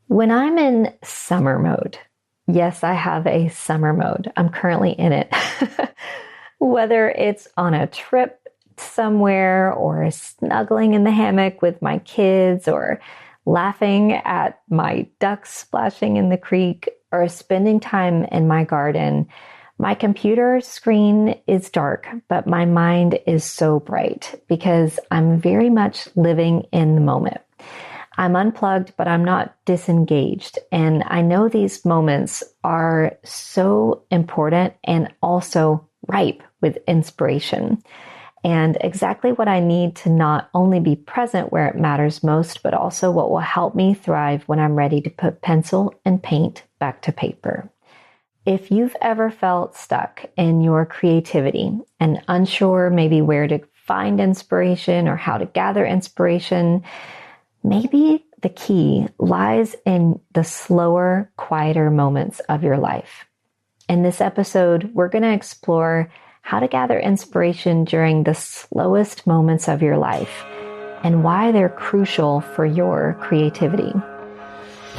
When I'm in summer mode, yes, I have a summer mode. I'm currently in it. Whether it's on a trip somewhere or snuggling in the hammock with my kids or laughing at my ducks splashing in the creek or spending time in my garden, my computer screen is dark, but my mind is so bright because I'm very much living in the moment. I'm unplugged, but I'm not disengaged. And I know these moments are so important and also ripe with inspiration and exactly what I need to not only be present where it matters most, but also what will help me thrive when I'm ready to put pencil and paint back to paper. If you've ever felt stuck in your creativity and unsure maybe where to find inspiration or how to gather inspiration, maybe the key lies in the slower, quieter moments of your life. In this episode, we're going to explore how to gather inspiration during the slowest moments of your life and why they're crucial for your creativity.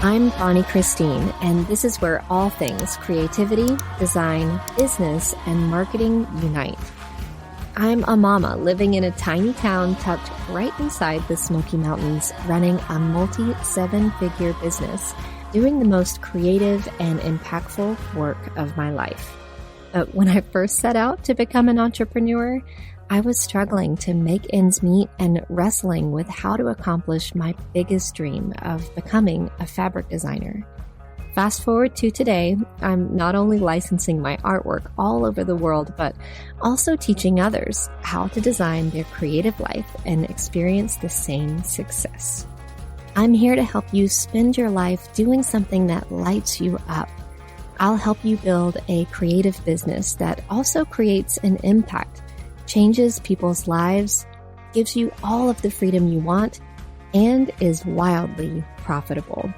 I'm Bonnie Christine, and this is where all things creativity, design, business, and marketing unite. I'm a mama living in a tiny town tucked right inside the Smoky Mountains, running a multi-seven-figure business, doing the most creative and impactful work of my life. But when I first set out to become an entrepreneur, I was struggling to make ends meet and wrestling with how to accomplish my biggest dream of becoming a fabric designer. Fast forward to today, I'm not only licensing my artwork all over the world, but also teaching others how to design their creative life and experience the same success. I'm here to help you spend your life doing something that lights you up. I'll help you build a creative business that also creates an impact, changes people's lives, gives you all of the freedom you want, and is wildly profitable.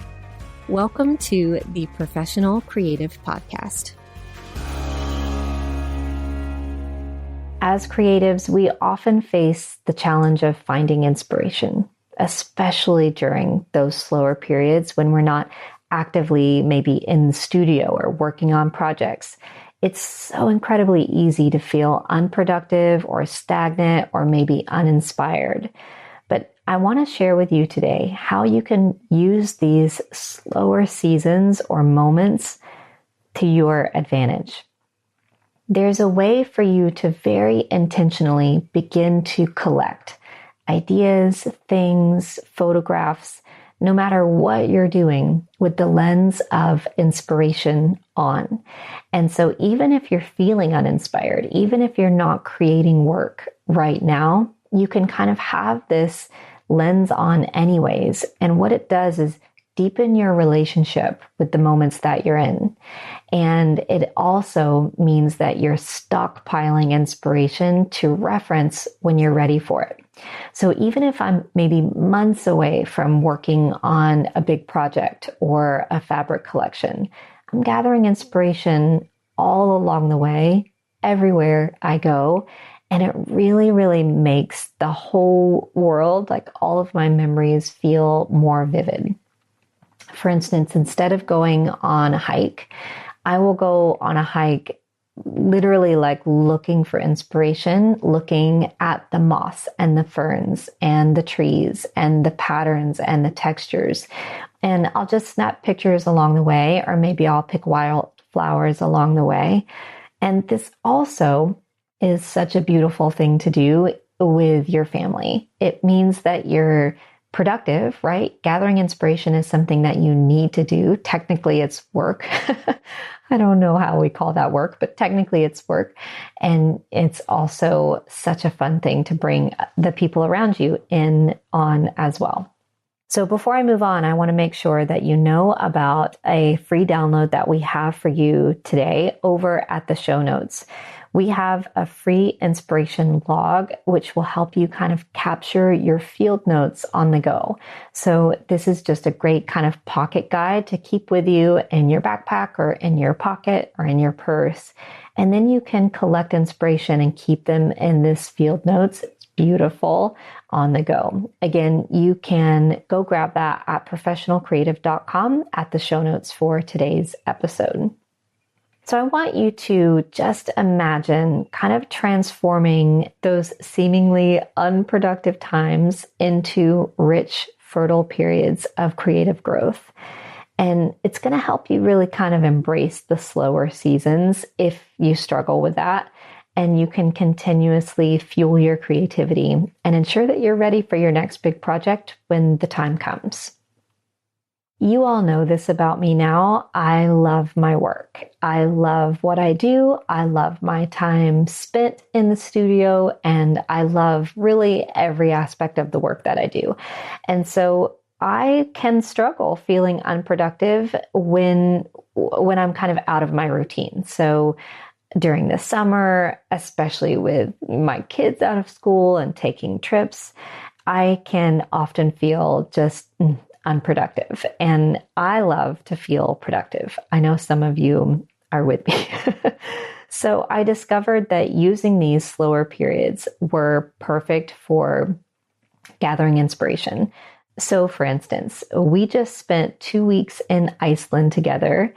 Welcome to the Professional Creative Podcast. As creatives, we often face the challenge of finding inspiration, especially during those slower periods when we're not actively maybe in the studio or working on projects. It's so incredibly easy to feel unproductive or stagnant or maybe uninspired. But I want to share with you today how you can use these slower seasons or moments to your advantage. There's a way for you to very intentionally begin to collect ideas, things, photographs, no matter what you're doing, with the lens of inspiration on. And so even if you're feeling uninspired, even if you're not creating work right now, you can kind of have this lens on anyways. And what it does is deepen your relationship with the moments that you're in. And it also means that you're stockpiling inspiration to reference when you're ready for it. So even if I'm maybe months away from working on a big project or a fabric collection, I'm gathering inspiration all along the way, everywhere I go. And it really, really makes the whole world, like all of my memories, feel more vivid. For instance, instead of going on a hike, I will go on a hike literally like looking for inspiration, looking at the moss and the ferns and the trees and the patterns and the textures. And I'll just snap pictures along the way, or maybe I'll pick wildflowers along the way. And this also is such a beautiful thing to do with your family. It means that you're productive, right? Gathering inspiration is something that you need to do. Technically, it's work. I don't know how we call that work, but technically it's work. And it's also such a fun thing to bring the people around you in on as well. So before I move on, I want to make sure that you know about a free download that we have for you today over at the show notes. We have a free inspiration log, which will help you kind of capture your field notes on the go. So this is just a great kind of pocket guide to keep with you in your backpack or in your pocket or in your purse. And then you can collect inspiration and keep them in this field notes. It's beautiful. on the go. Again, you can go grab that at professionalcreative.com at the show notes for today's episode. So I want you to just imagine kind of transforming those seemingly unproductive times into rich, fertile periods of creative growth. And it's going to help you really kind of embrace the slower seasons if you struggle with that. And you can continuously fuel your creativity and ensure that you're ready for your next big project when the time comes. You all know this about me now. I love my work. I love what I do. I love my time spent in the studio, and I love really every aspect of the work that I do. And so I can struggle feeling unproductive when I'm kind of out of my routine. So during the summer, especially with my kids out of school and taking trips, I can often feel just unproductive. And I love to feel productive. I know some of you are with me. So I discovered that using these slower periods were perfect for gathering inspiration. So for instance, we just spent 2 weeks in Iceland together.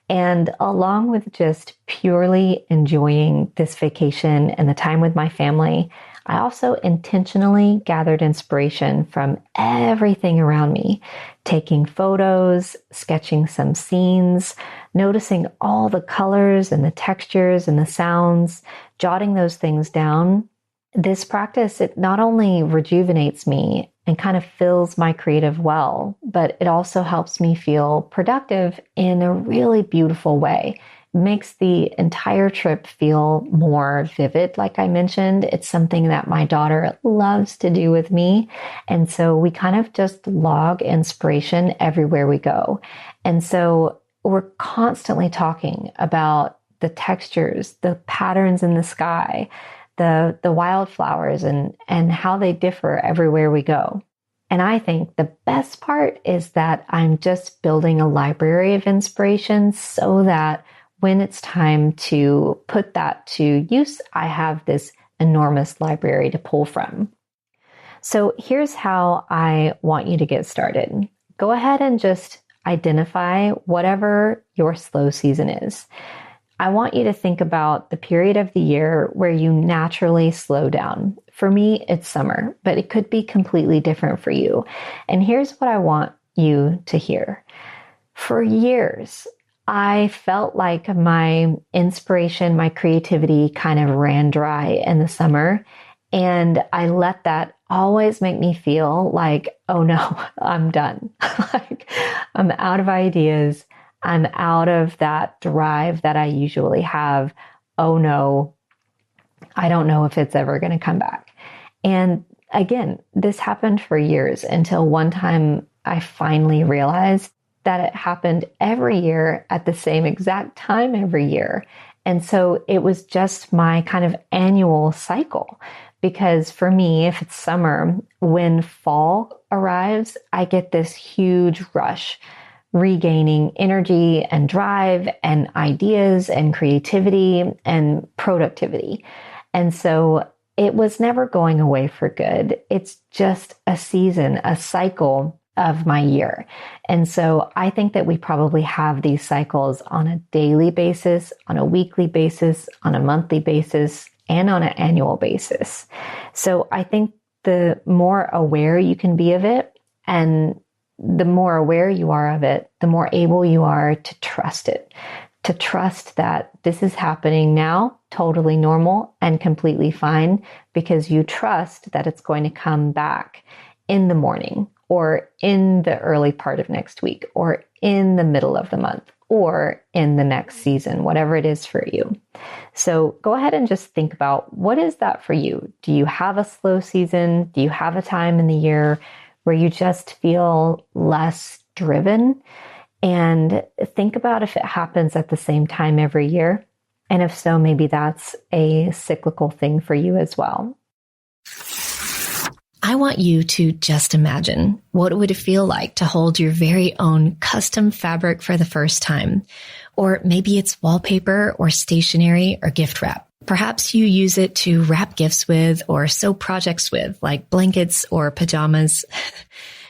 And along with just purely enjoying this vacation and the time with my family, I also intentionally gathered inspiration from everything around me, taking photos, sketching some scenes, noticing all the colors and the textures and the sounds, jotting those things down. This practice, it not only rejuvenates me and kind of fills my creative well, but it also helps me feel productive in a really beautiful way. Makes the entire trip feel more vivid. Like I mentioned, it's something that my daughter loves to do with me. And so we kind of just log inspiration everywhere we go. And so we're constantly talking about the textures, the patterns in the sky, the wildflowers and how they differ everywhere we go. And I think the best part is that I'm just building a library of inspiration so that when it's time to put that to use, I have this enormous library to pull from. So here's how I want you to get started. Go ahead and just identify whatever your slow season is. I want you to think about the period of the year where you naturally slow down. For me, it's summer, but it could be completely different for you. And here's what I want you to hear. For years, I felt like my inspiration, my creativity kind of ran dry in the summer. And I let that always make me feel like, oh no, I'm done. Like I'm out of ideas. I'm out of that drive that I usually have. Oh no, I don't know if it's ever going to come back. And again, this happened for years until one time I finally realized that it happened every year at the same exact time every year. And so it was just my kind of annual cycle. Because for me, if it's summer, when fall arrives, I get this huge rush, regaining energy and drive and ideas and creativity and productivity. And so it was never going away for good. It's just a season, a cycle of my year. And so I think that we probably have these cycles on a daily basis, on a weekly basis, on a monthly basis, and on an annual basis. So I think the more aware you can be of it, and the more aware you are of it, the more able you are to trust it, to trust that this is happening now, totally normal and completely fine, because you trust that it's going to come back in the morning, or in the early part of next week, or in the middle of the month, or in the next season, whatever it is for you. So go ahead and just think about, what is that for you? Do you have a slow season? Do you have a time in the year where you just feel less driven? And think about if it happens at the same time every year. And if so, maybe that's a cyclical thing for you as well. I want you to just imagine what it would feel like to hold your very own custom fabric for the first time. Or maybe it's wallpaper or stationery or gift wrap. Perhaps you use it to wrap gifts with or sew projects with, like blankets or pajamas.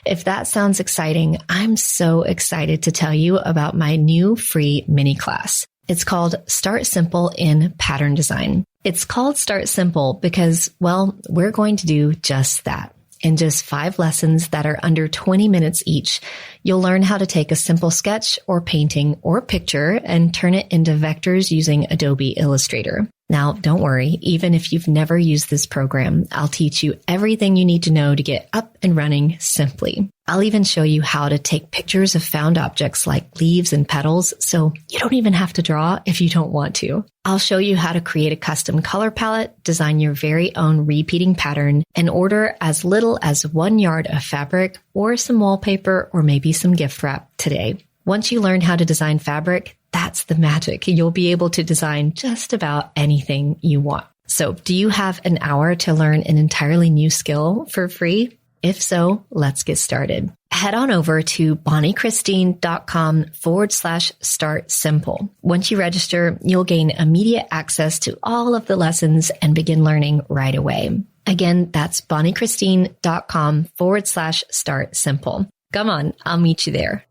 If that sounds exciting, I'm so excited to tell you about my new free mini class. It's called Start Simple in Pattern Design. It's called Start Simple because, well, we're going to do just that. In just 5 lessons that are under 20 minutes each, you'll learn how to take a simple sketch or painting or picture and turn it into vectors using Adobe Illustrator. Now, don't worry, even if you've never used this program, I'll teach you everything you need to know to get up and running simply. I'll even show you how to take pictures of found objects like leaves and petals, so you don't even have to draw if you don't want to. I'll show you how to create a custom color palette, design your very own repeating pattern, and order as little as 1 yard of fabric or some wallpaper or maybe some gift wrap today. Once you learn how to design fabric, that's the magic. You'll be able to design just about anything you want. So, do you have an hour to learn an entirely new skill for free? If so, let's get started. Head on over to bonniechristine.com/start simple. Once you register, you'll gain immediate access to all of the lessons and begin learning right away. Again, that's bonniechristine.com/start simple. Come on, I'll meet you there.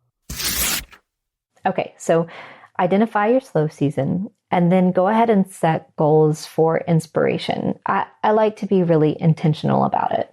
Okay, so identify your slow season and then go ahead and set goals for inspiration. I like to be really intentional about it.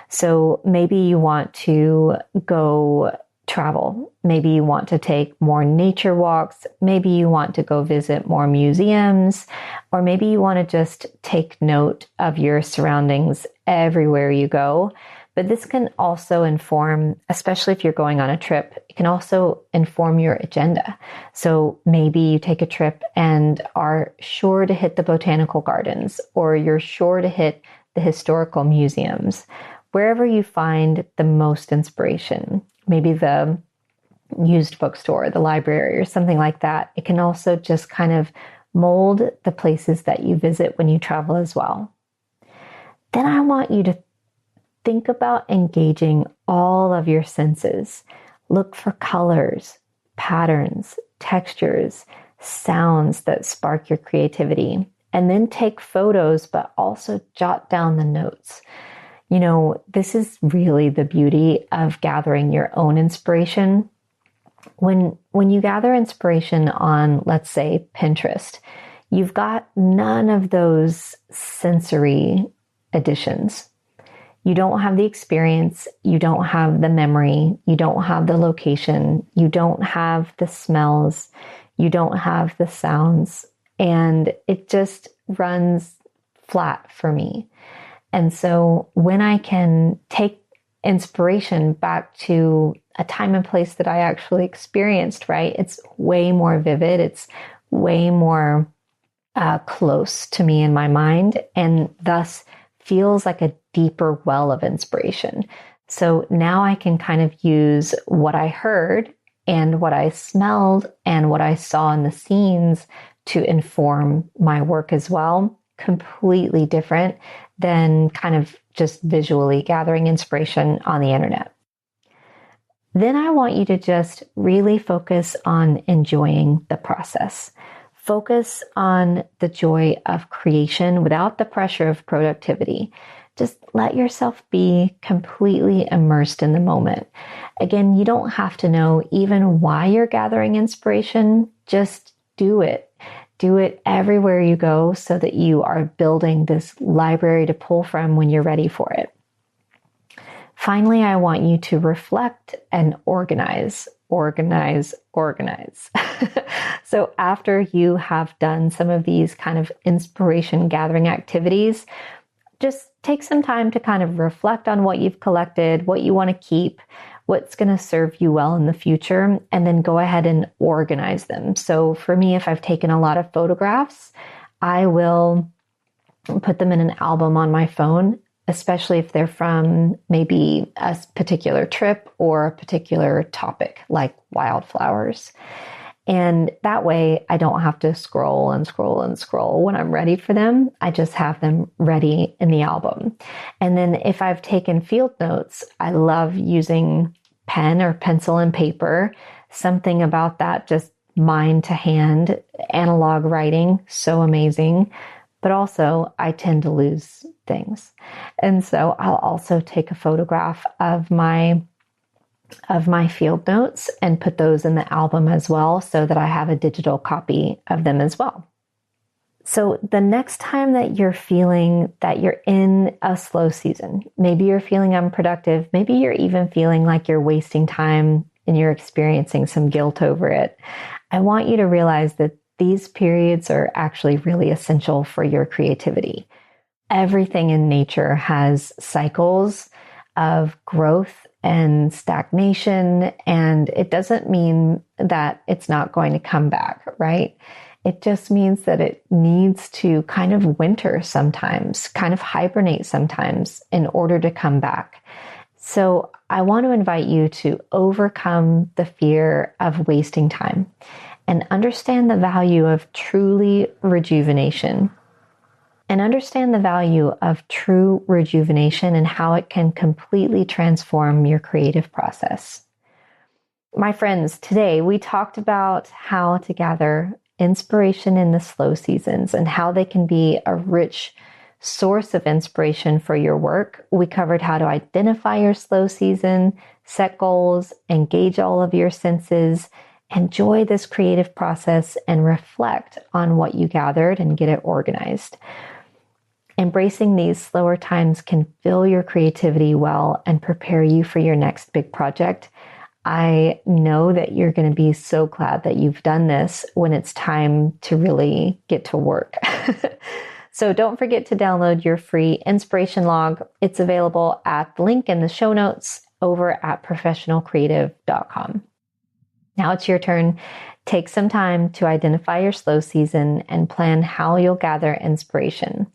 So maybe you want to go travel. Maybe you want to take more nature walks. Maybe you want to go visit more museums, or maybe you want to just take note of your surroundings everywhere you go. But this can also inform, especially if you're going on a trip, it can also inform your agenda. So maybe you take a trip and are sure to hit the botanical gardens, or you're sure to hit the historical museums. Wherever you find the most inspiration, maybe the used bookstore, the library, or something like that, it can also just kind of mold the places that you visit when you travel as well. Then I want you to think about engaging all of your senses. Look for colors, patterns, textures, sounds that spark your creativity. And then take photos, but also jot down the notes. You know, this is really the beauty of gathering your own inspiration. When you gather inspiration on, let's say, Pinterest, you've got none of those sensory additions. You don't have the experience, you don't have the memory, you don't have the location, you don't have the smells, you don't have the sounds, and it just runs flat for me. And so when I can take inspiration back to a time and place that I actually experienced, right, it's way more vivid, it's way more close to me in my mind, and thus feels like a deeper well of inspiration. So now I can kind of use what I heard and what I smelled and what I saw in the scenes to inform my work as well. Completely different than kind of just visually gathering inspiration on the internet. Then I want you to just really focus on enjoying the process. Focus on the joy of creation without the pressure of productivity. Just let yourself be completely immersed in the moment. Again, you don't have to know even why you're gathering inspiration. Just do it. Do it everywhere you go so that you are building this library to pull from when you're ready for it. Finally, I want you to reflect and organize. So after you have done some of these kind of inspiration gathering activities, just take some time to kind of reflect on what you've collected, what you want to keep, what's going to serve you well in the future, and then go ahead and organize them. So for me, if I've taken a lot of photographs, I will put them in an album on my phone, especially if they're from maybe a particular trip or a particular topic like wildflowers. And that way I don't have to scroll when I'm ready for them. I just have them ready in the album. And then if I've taken field notes, I love using pen or pencil and paper. Something about that, just mind to hand, analog writing, so amazing. but also I tend to lose things. And so I'll also take a photograph of my field notes and put those in the album as well, so that I have a digital copy of them as well. So the next time that you're feeling that you're in a slow season, maybe you're feeling unproductive, maybe you're even feeling like you're wasting time and you're experiencing some guilt over it, I want you to realize that these periods are actually really essential for your creativity. Everything in nature has cycles of growth and stagnation, and it doesn't mean that it's not going to come back, right? It just means that it needs to kind of winter sometimes, kind of hibernate sometimes in order to come back. So I want to invite you to overcome the fear of wasting time and understand the value of truly rejuvenation. And understand the value of true rejuvenation and how it can completely transform your creative process. My friends, today we talked about how to gather inspiration in the slow seasons and how they can be a rich source of inspiration for your work. We covered how to identify your slow season, set goals, engage all of your senses, enjoy this creative process, and reflect on what you gathered and get it organized. Embracing these slower times can fill your creativity well and prepare you for your next big project. I know that you're going to be so glad that you've done this when it's time to really get to work. So don't forget to download your free inspiration log. It's available at the link in the show notes over at professionalcreative.com. Now it's your turn. Take some time to identify your slow season and plan how you'll gather inspiration.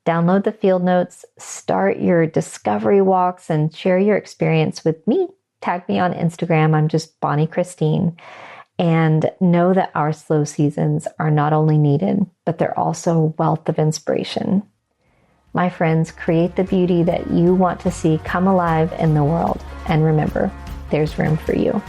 Download the field notes, start your discovery walks, and share your experience with me. Tag me on Instagram. I'm just Bonnie Christine. And know that our slow seasons are not only needed, but they're also a wealth of inspiration. My friends, create the beauty that you want to see come alive in the world. And remember, there's room for you.